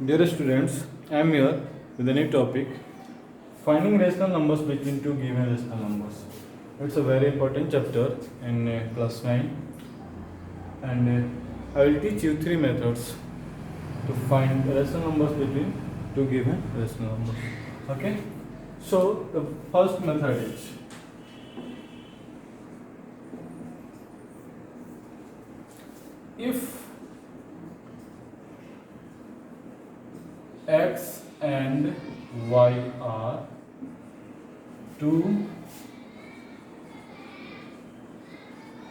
Dear students, I am here with a new topic, finding rational numbers between two given rational numbers. It's a very important chapter in class 9, and I will teach you three methods to find rational numbers between two given rational numbers. Okay? So the first method is if x and y are two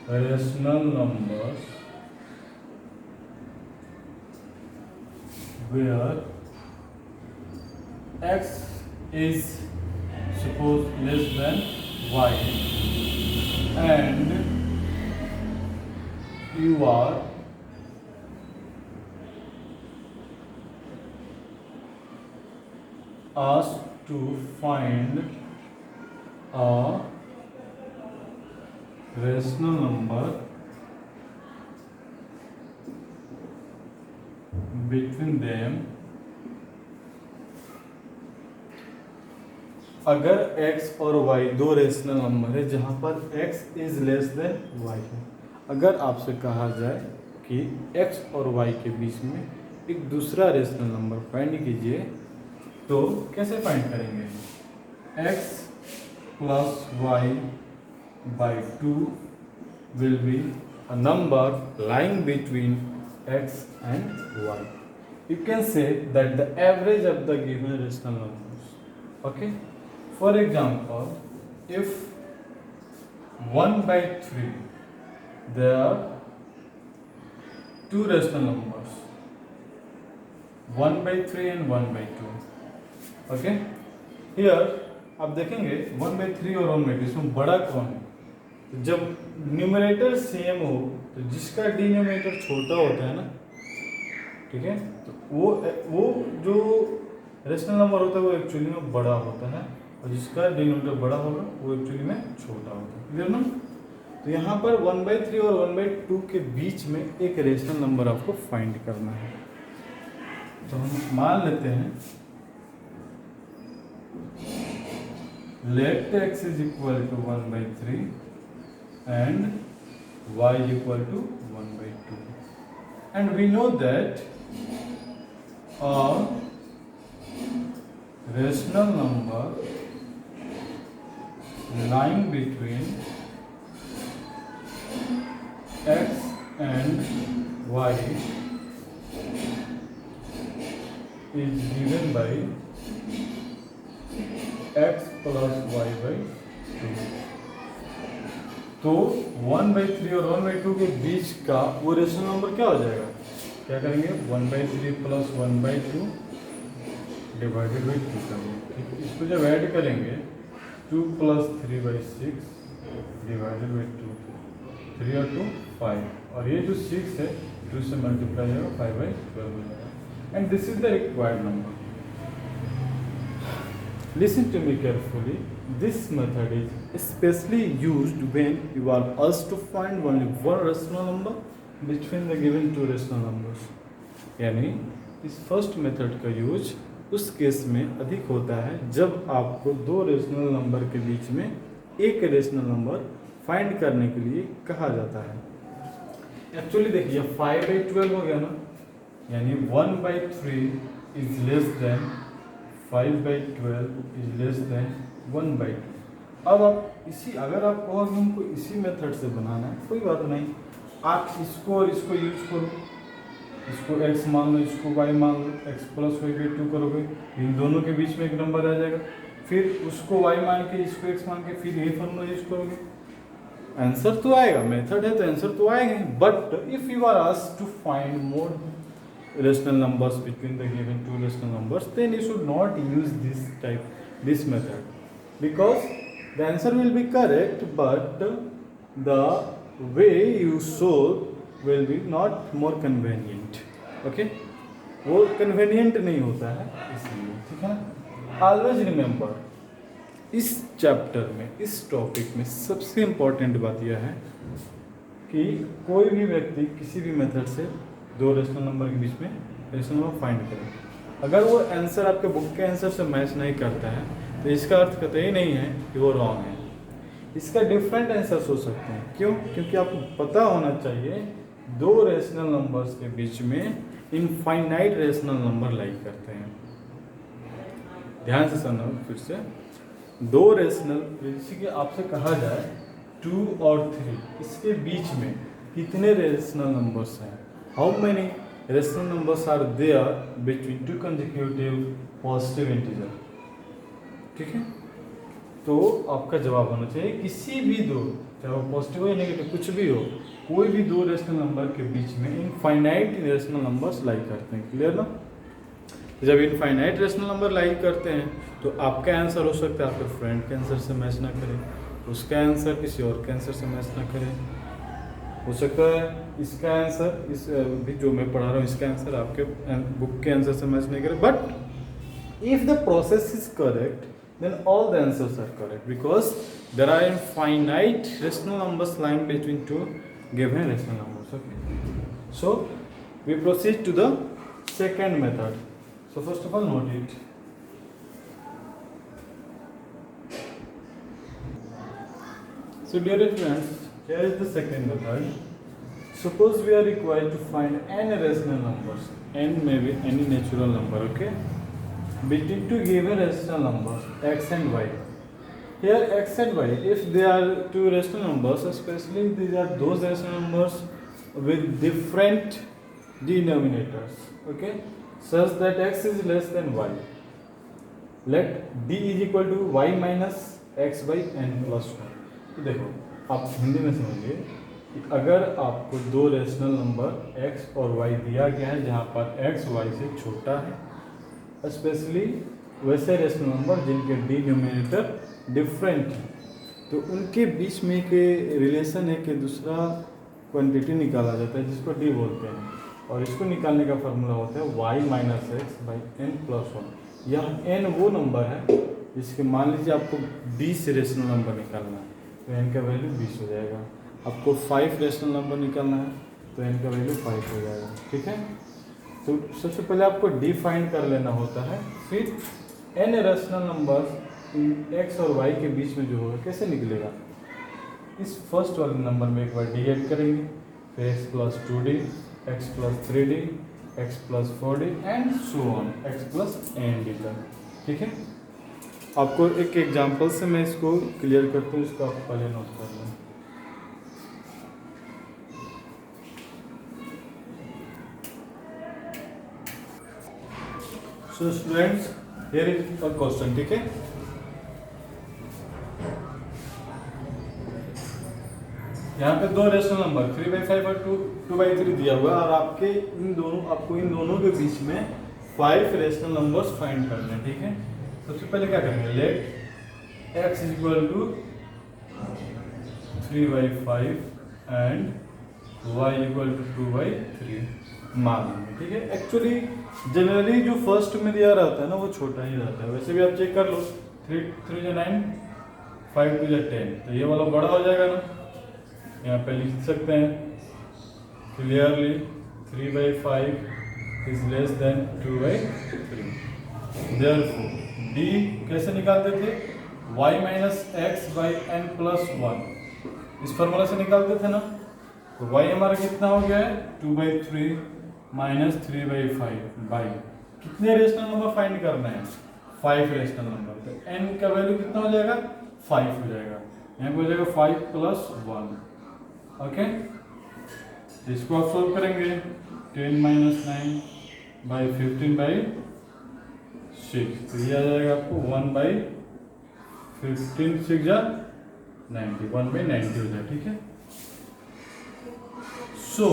rational numbers where x is suppose less than y and you are asked to find a rational number between them अगर x और y दो rational number है जहाँ पर x is less then y है। अगर आपसे कहा जाए कि x और y के बीच में एक दूसरा रेशनल नंबर फाइंड कीजिए तो कैसे फाइंड करेंगे? x plus y by 2 will be a number lying between x and y. You can say that the average of the given rational numbers. Okay? For example, if 1 by 3, there are two rational numbers, 1 by 3 and 1 by 2. Okay? Here आप देखेंगे 1 by 3 और 1 by 2 इसमें बड़ा कौन है? तो जब numerator same हो तो जिसका डिनोमिनेटर छोटा होता है ना, ठीक है, तो वो जो रेशनल नंबर होता है वो एक्चुअली में बड़ा होता है और जिसका डिनोमिनेटर बड़ा होगा वो एक्चुअली में छोटा होता है। क्लियर ना? तो यहाँ पर 1 by 3 और 1 by 2 के बीच में एक रेशनल नंबर आपको फाइंड करना है। तो हम मान लेते हैं let x is equal to 1 by 3 and y is equal to 1 by 2, and we know that a rational number lying between x and y is given by x plus y by 2। तो 1 by 3 और 1 by 2 के बीच का वो rational number क्या हो जाएगा? क्या करेंगे? 1 by 3 plus 1 by 2 divided by 2 करेंगे। ठीक, इसको जब ऐड करेंगे 2 प्लस 3 by 6 डिवाइडेड बाई 2, 3 और 2 5, और ये जो 6 है 2 से मल्टीप्लाई होगा 5 by 12 हो जाएगा। And this is the required number. Listen to me carefully. This method is especially used when you are asked to find only one rational number between the given two rational numbers. यानी इस first method का use उस case में अधिक होता है जब आपको दो रेशनल नंबर के बीच में एक रेशनल नंबर फाइंड करने के लिए कहा जाता है। एक्चुअली देखिए 5 by 12 हो गया ना, यानी 1 by 3 is less then 5 by 12 is less then 1 by 2। अब आप अगर आप कहोगे हमको इसी मेथड से बनाना है, कोई बात नहीं, आप इसको और इसको यूज करो, इसको x मान लो, इसको y मान लो, x प्लस y by 2 करोगे, इन दोनों के बीच में एक नंबर आ जाएगा, फिर उसको y मान के इसको x मान के फिर ये फॉर्मूला यूज करोगे, आंसर तो आएगा। मेथड है तो आंसर तो आएगा। But if you are asked to find more rational numbers between the given two rational numbers, then you should not use this method, because the answer will be correct but the way you solve will be not more convenient. Okay, वो convenient नहीं होता है इसलिए, ठीक है ना? Always remember, इस chapter में इस टॉपिक में सबसे इम्पोर्टेंट बात यह है कि कोई भी व्यक्ति किसी भी मेथड से दो रेशनल नंबर के बीच में रेशनल नंबर फाइंड करें। अगर वो आंसर आपके बुक के आंसर से मैच नहीं करता है तो इसका अर्थ कतई नहीं है कि वो रॉन्ग है। इसका डिफरेंट आंसर्स हो सकते हैं। क्यों? क्योंकि आपको पता होना चाहिए दो रेशनल नंबर्स के बीच में इनफाइनाइट रेशनल नंबर लाई करते हैं। ध्यान से सुनो फिर से। दो रेशनल, जैसे कि आपसे कहा जाए 2 और 3, इसके बीच में कितने रेशनल नंबर्स हैं? How many rational numbers are there between two consecutive positive integer? ठीक है, तो आपका जवाब होना चाहिए किसी भी दो, चाहे वो पॉजिटिव हो या नेगेटिव कुछ भी हो, कोई भी दो रेशनल नंबर के बीच में इनफाइनाइट रेशनल नंबर्स लाई करते हैं। क्लियर ना? जब इनफाइनाइट रेशनल नंबर लाई करते हैं तो आपका आंसर हो सकता है आपके फ्रेंड के आंसर से मैच ना करे, उसका आंसर किसी और के आंसर से मैच ना करे, हो सकता है इसका आंसर इस भी जो मैं पढ़ा रहा हूँ इसका आंसर आपके बुक के आंसर से मैच नहीं करे। But if the process is correct then all the answers are correct because there are infinite rational numbers lying between two given rational numbers. Okay, so we proceed to the second method. So first of all note it. So dear friends, here is the second method. Suppose we are required to find n rational numbers. N may be any natural number. Okay, between two given rational numbers x and y. Here x and y, if they are two rational numbers, especially these are those rational numbers with different denominators, okay, such that x is less than y. Let d is equal to y minus x by n plus 1. तो देखो आप हिंदी में समझिए कि अगर आपको दो rational number x और y दिया गया है जहाँ पर x y से छोटा है, स्पेशली वैसे रेशनल नंबर जिनके डिनोमिनेटर डिफरेंट है, तो उनके बीच में एक रिलेशन है कि दूसरा क्वांटिटी निकाला जाता है जिसको डी बोलते हैं, और इसको निकालने का फार्मूला होता है y minus x by n plus 1। यह n वो नंबर है जिसके मान लीजिए आपको 20 रेशनल नंबर निकालना है तो n का वैल्यू 20 हो जाएगा। आपको 5 रेशनल नंबर निकालना है तो n का वैल्यू 5 हो जाएगा। ठीक है, तो सबसे पहले आपको डी फाइंड कर लेना होता है, फिर n रेशनल नंबर x और y के बीच में जो होगा कैसे निकलेगा। इस फर्स्ट वाले नंबर में एक बार डी ऐड करेंगे, फिर x plus 2d, x plus 3d, x plus 4d and so on x plus n तक। ठीक है, आपको एक एग्जांपल से मैं इसको क्लियर करता हूँ, इसको आप पहले नोट कर लें। So students, here is a question. ठीक है, यहाँ पे दो रेशनल नंबर 3/5 और 2/3 दिया हुआ है और आपको इन दोनों के बीच में 5 रेशनल नंबर्स फाइंड करने हैं। ठीक है, सबसे पहले क्या करेंगे, let x is equal to 3/5 and y equal to 2/3 मान लेंगे। ठीक है, एक्चुअली जनरली जो फर्स्ट में दिया रहता है ना वो छोटा ही रहता है, वैसे भी आप चेक कर लो, 3 × 9 5 × 10, तो ये वाला बड़ा हो जाएगा ना, यहाँ पे लिख सकते हैं clearly 3/5 is less than 2/3। Therefore d कैसे निकालते थे, y minus x by n plus 1, इस फॉर्मूला से निकालते थे ना। तो y हमारा कितना हो गया है 2/3 माइनस 3/5 बाई कितने रेशनल नंबर फाइंड करना है, 5 रेशनल नंबर। तो n का वैल्यू कितना हो जाएगा 5 हो जाएगा, यहाँ पे हो जाएगा 5 + 1। ओके, इसको आप सोल्व करेंगे 10 - 9 बाई 15/6, तो ये आ जाएगा आपको 1/15 6 जा 90, 1/90 हो जाए। ठीक है, सो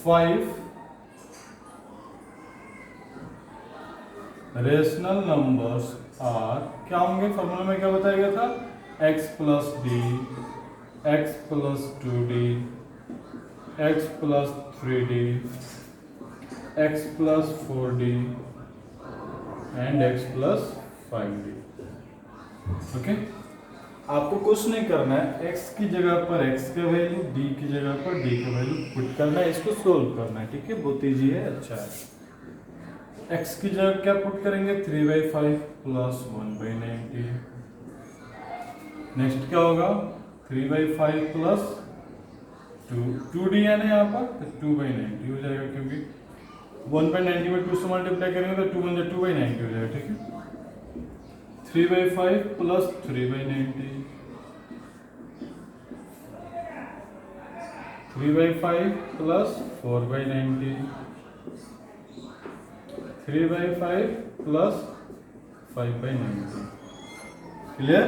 5 रेशनल नंबर्स आर क्या होंगे, फॉर्मूला में क्या बताया गया था, x plus d, x plus 2d, x plus 3d, x plus 4d and x plus 5d। Okay, आपको कुछ नहीं करना है, x की जगह पर x का वैल्यू, d की जगह पर d का वैल्यू पुट करना है, इसको सोल्व करना है। ठीक है, बहुत ईजी है, अच्छा है। एक्स की जगह क्या पुट करेंगे 3/5 प्लस 1/90। नेक्स्ट क्या होगा 3/5 प्लस 2 डी है ना यहाँ पर, तो 2/90 हो जाएगा, क्योंकि 1/90 में 2 से मल्टीप्लाई करेंगे तो 2 बन जाए 2/90 हो जाएगा। ठीक है, 3/5 प्लस 3/90, 3/5 प्लस 4/90, 3/5 प्लस 5/90। क्लियर।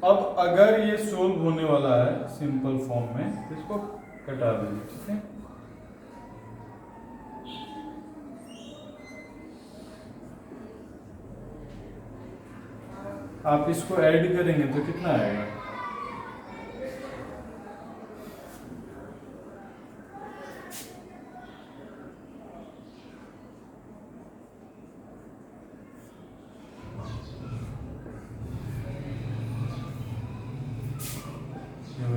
अब अगर ये सोल्व होने वाला है सिंपल फॉर्म में तो इसको कटा देंगे। ठीक है, आप इसको ऐड करेंगे तो कितना आएगा, ये हो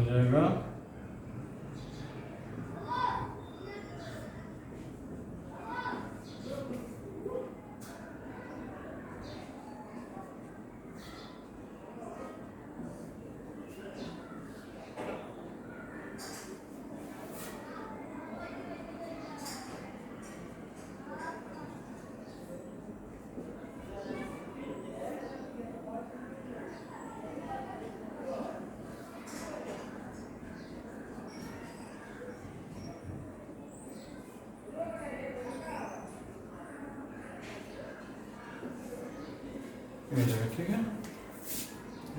जाएगा ठीक है,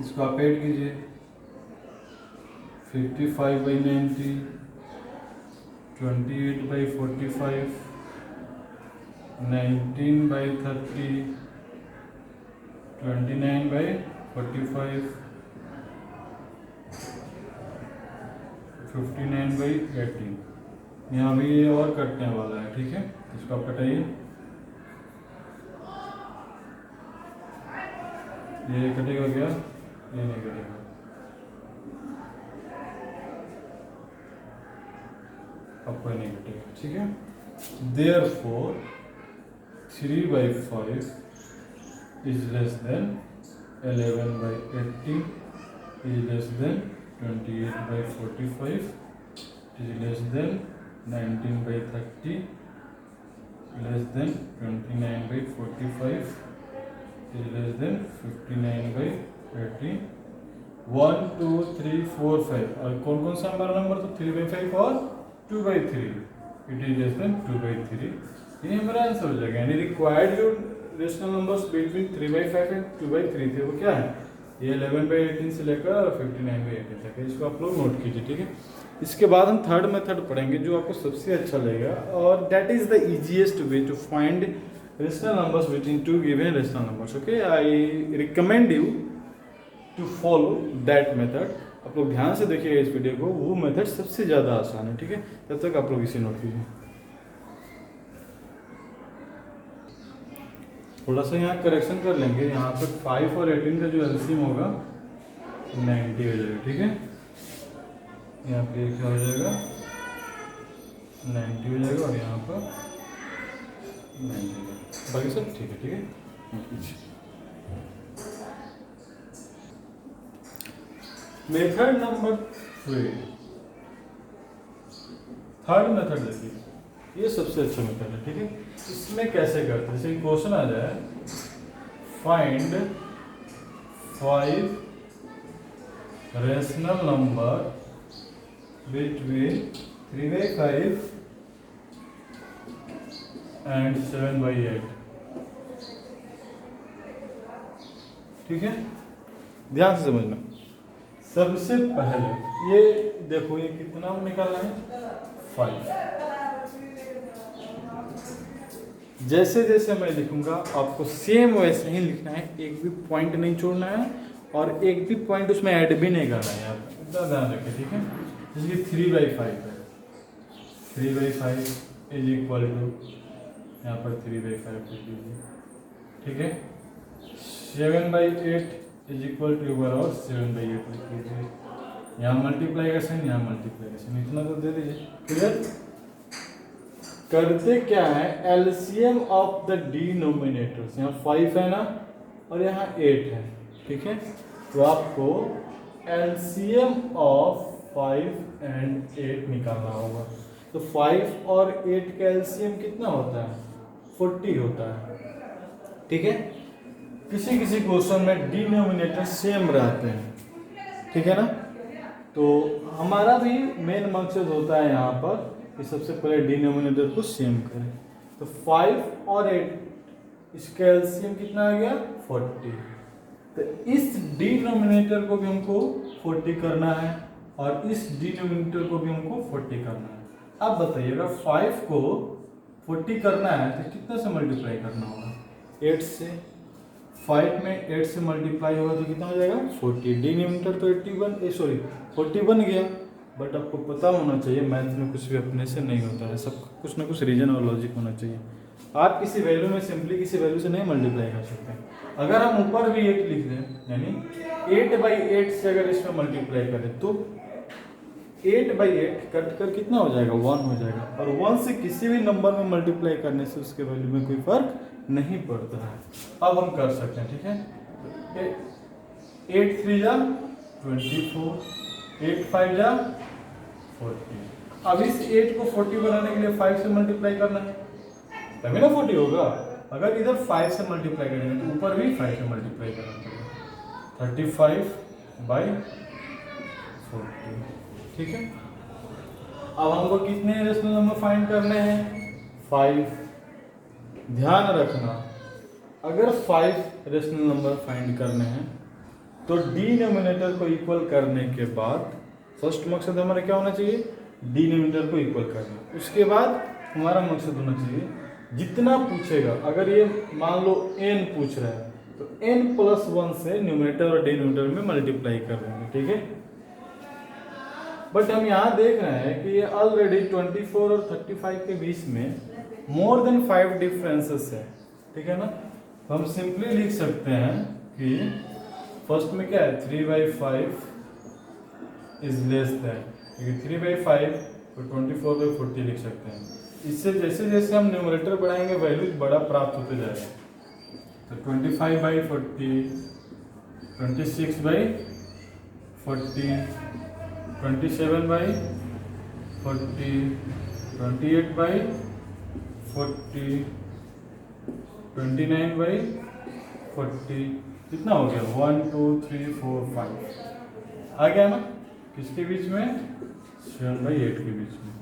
इसको आप ऐड कीजिए 55/90, 28/45, 19/30, 29/45, 59/18। यहाँ भी ये और कटने वाला है। ठीक है, इसको आप कटाइए, ये कटेगा क्या, ये नहीं कटेगा, आपको नहीं कटेगा। ठीक है, therefore 3/5 is less than 11/80 is less than 28/45 is less than 19/30 less than 29/45 is less than 59/18। 1 2 3 4 5 और कौन कौन सा हमारा नंबर, तो 3/5 और 2/3, इट इज लेस देन 2/3। ये हमारा आंसर हो जाएगा। यानी रिक्वायर्ड जो रेशनल नंबर्स बिटवीन 3/5 एंड 2/3 थे वो क्या है, ये 11/18 से लेकर 59/18 तक है। इसको आप लोग नोट कीजिए। ठीक है, इसके बाद हम थर्ड मेथड पढ़ेंगे जो आपको सबसे अच्छा लगेगा, और that is the easiest way to find rational numbers between two given rational numbers. Okay, I recommend you to follow that method. आप लोग ध्यान से देखिएगा इस वीडियो को, वो मेथड सबसे ज़्यादा आसान है। ठीक है, तब तक आप लोग इसे नोट कीजिए। थोड़ा सा यहाँ करेक्शन कर लेंगे, यहाँ पे 5 और 18 का जो एलसीएम होगा 90 हो जाएगा। ठीक है, यहाँ पे क्या हो जाएगा 90 हो जाएगा, और यहाँ पर 90 हो जाएगा। बाकी सब ठीक है। ठीक है, मेथड नंबर 3, थर्ड मेथड देखिए, ये सबसे अच्छा मेथड है। ठीक है, इसमें कैसे करते हैं, जैसे क्वेश्चन आ जाए find 5 rational number between 3/5 and 7/8। ठीक है, ध्यान से समझना। सबसे पहले ये देखो, ये कितना निकालना है 5। जैसे जैसे मैं लिखूंगा आपको सेम वैसे ही लिखना है, एक भी पॉइंट नहीं छोड़ना है और एक भी पॉइंट उसमें ऐड भी नहीं करना है। आप इतना ध्यान रखें। ठीक है, जैसे कि 3/5 है, 3/5 इज इक्वल टू, यहाँ पर 3/5 लिख लीजिए। ठीक है, 7/8 इज इक्वल टू बराबर 7/8 लिख लीजिए। यहाँ मल्टीप्लाई का साइन, यहाँ मल्टीप्लाई का साइन, इतना तो दे दीजिए। क्लियर। करते क्या है, एलसीएम ऑफ द डिनोमिनेटर्स, यहाँ 5 है ना और यहाँ 8 है, ठीक है। तो आपको एलसीएम ऑफ 5 एंड 8 निकालना होगा। तो 5 और 8 का एलसीएम कितना होता है, 40 होता है, ठीक है। किसी किसी क्वेश्चन में डिनोमिनेटर सेम रहते हैं, ठीक है ना। तो हमारा भी मेन मकसद होता है यहाँ पर कि सबसे पहले डिनोमिनेटर को सेम करें। तो 5 और 8 इसका एलसीएम कितना आ गया, 40। तो इस डिनोमिनेटर को भी हमको 40 करना है और इस डिनोमिनेटर को भी हमको 40 करना है। अब बताइएगा 5 को 40 करना है तो कितने से मल्टीप्लाई करना होगा, 8 से। 5 में 8 से मल्टीप्लाई होगा तो कितना हो जाएगा, 40। डिनोमिनेटर तो 40 बन गया। बट आपको पता होना चाहिए मैथ में कुछ भी अपने से नहीं होता है, सब कुछ ना कुछ रीजन और लॉजिक होना चाहिए। आप किसी वैल्यू में सिंपली किसी वैल्यू से नहीं मल्टीप्लाई कर सकते। अगर हम ऊपर भी 8 लिख दें, यानी 8/8 से अगर इसमें मल्टीप्लाई करें तो 8/8 कट कर कितना हो जाएगा, 1 हो जाएगा। और 1 से किसी भी नंबर में मल्टीप्लाई करने से उसके वैल्यू में कोई फर्क नहीं पड़ता है। अब हम कर सकते हैं, ठीक है। 8 3 जा 24, 8 5 जा 40। अब इस 8 को 40 बनाने के लिए 5 से मल्टीप्लाई करना है, तभी ना 40 होगा। अगर इधर 5 से मल्टीप्लाई करेंगे तो ऊपर भी 5 से मल्टीप्लाई करना पड़ेगा। 35/40, ठीक है। अब हमको कितने रेशनल नंबर फाइंड करने हैं, 5। ध्यान रखना, अगर 5 रेशनल नंबर फाइंड करने हैं तो डिनोमिनेटर को इक्वल करने के बाद फर्स्ट मकसद हमारा क्या होना चाहिए, डिनोमिनेटर को इक्वल करना। उसके बाद हमारा मकसद होना चाहिए जितना पूछेगा, अगर ये मान लो n पूछ रहा है तो n+1 से न्यूमरेटर और डिनोमिनेटर में मल्टीप्लाई कर देंगे, ठीक है। बट हम यहाँ देख रहे हैं कि ये ऑलरेडी 24 और 35 के बीच में मोर देन 5 डिफरेंसेस है, ठीक है ना। तो हम सिंपली लिख सकते हैं कि फर्स्ट में क्या है, 3/5 इज लेस देन, क्योंकि 3/5 तो 24/40 लिख सकते हैं। इससे जैसे जैसे हम न्यूमरेटर बढ़ाएंगे वैल्यू बड़ा प्राप्त होते जाएगा। तो 25/40, 26/40, 27/40, 28/40, 29/40, कितना हो गया, 1 2 3 4 5 आ गया ना। किसके बीच में, 7/8 के बीच में।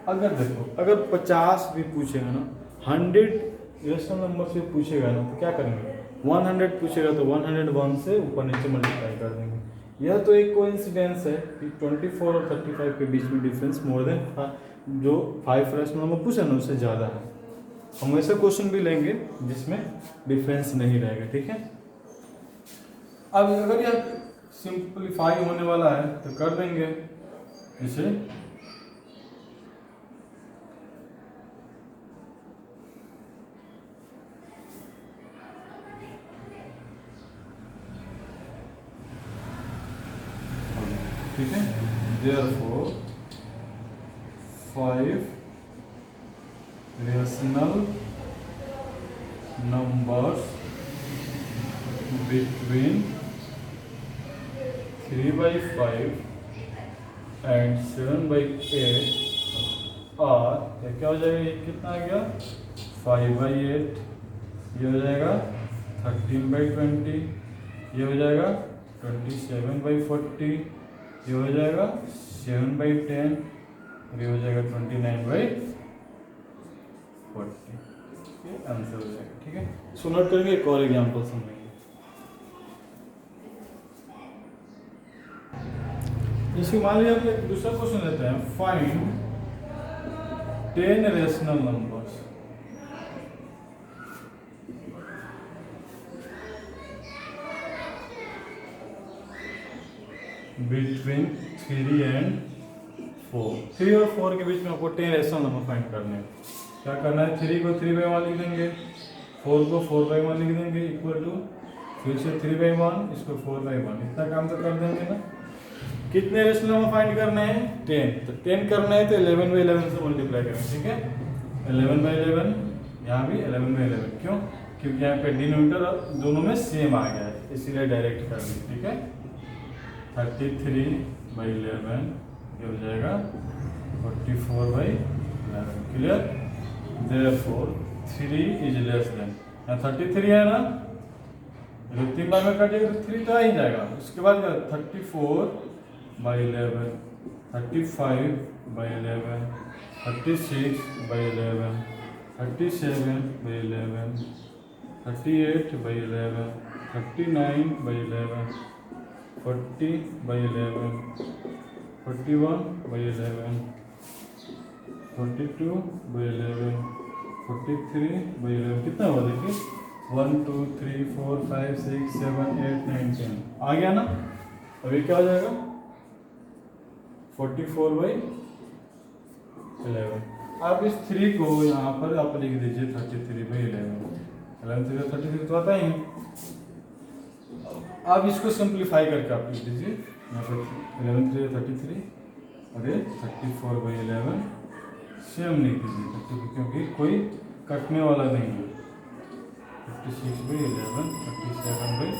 अगर देखो, अगर 50 भी पूछेगा ना, 100 रेशनल नंबर से पूछेगा ना तो क्या करेंगे, 100 पूछेगा तो 101 से ऊपर नीचे मल्टीप्लाई कर देंगे। यह तो एक कोइंसिडेंस है कि 24 और 35 के बीच में डिफरेंस मोर देन जो 5 रेशनल नंबर पूछा ना उससे ज़्यादा है। हम ऐसे क्वेश्चन भी लेंगे जिसमें डिफरेंस नहीं रहेगा, ठीक है। अब अगर यह सिंपलीफाई होने वाला है तो कर देंगे इसे, ठीक है। Therefore 5 rational numbers between 3/5 and 7/8 और क्या हो जाएगा, ये कितना आ गया, 5/8, ये हो जाएगा 13/20, ये हो जाएगा 27/40, ये हो जाएगा 7/10, ये हो जाएगा 29/40। ये आंसर हो जाएगा, ठीक है। सो नोट करेंगे, एक और एग्जाम्पल समझेंगे। जैसे मान लीजिए हम एक दूसरा क्वेश्चन लेते हैं, find 10 rational numbers between 3 and 4। 3 और 4 के बीच में आपको 10 रेशनल नंबर फाइंड करने हैं। क्या करना है, 3 को 3/1 लिख देंगे, 4 को 4/1 लिख देंगे, इक्वल टू फिर से 3/1, इसको 4/1, इतना काम तो कर देंगे ना। कितने रेशनल नंबर फाइंड करने हैं, 10। तो 10 करना है तो 11/11 से मल्टीप्लाई करें, ठीक है। 11/11, यहाँ भी 11/11। क्यों? क्योंकि यहाँ पे डिनोमिनेटर दोनों में सेम आ गया है, इसीलिए डायरेक्ट कर दी। ठीक है, 33/11 ये हो जाएगा 44/11। Clear? Therefore 3 is less then, यहाँ 33 है ना, जो 3 बार में कटेगा तो 3 तो आ ही जाएगा। उसके बाद 34/11, 35/11, 36/11, 37/11, 38/11, 39/11, 40/11, 41/11, 42/11, 43/11। कितना हुआ देखिए, 1 2 3 4 5 6 7 8 9 10 आ गया ना। अभी क्या हो जाएगा, 44/11। आप इस 3 को यहाँ पर आप लिख दीजिए 33/11। 11 33 तो आता ही है। आप इसको सिंप्लीफाई करके आप लिख दीजिए यहाँ पर 11 33 और ये 34/11 सेम लिख दीजिए, क्योंकि कोई कटने वाला नहीं है। 56/11, 37/,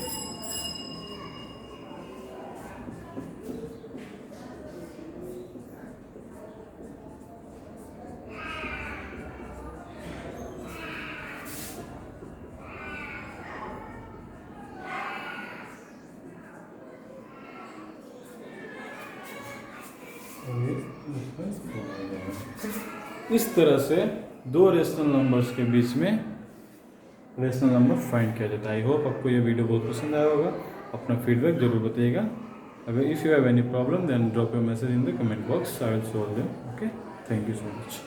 इस तरह से दो रेशनल नंबर्स के बीच में रेशनल नंबर फाइंड किया जाता है। आई होप आपको ये वीडियो बहुत पसंद आया होगा। अपना फीडबैक जरूर बताइएगा। अगर if you have any problem then drop your message in the comment box, I will solve them. Okay, thank you so much.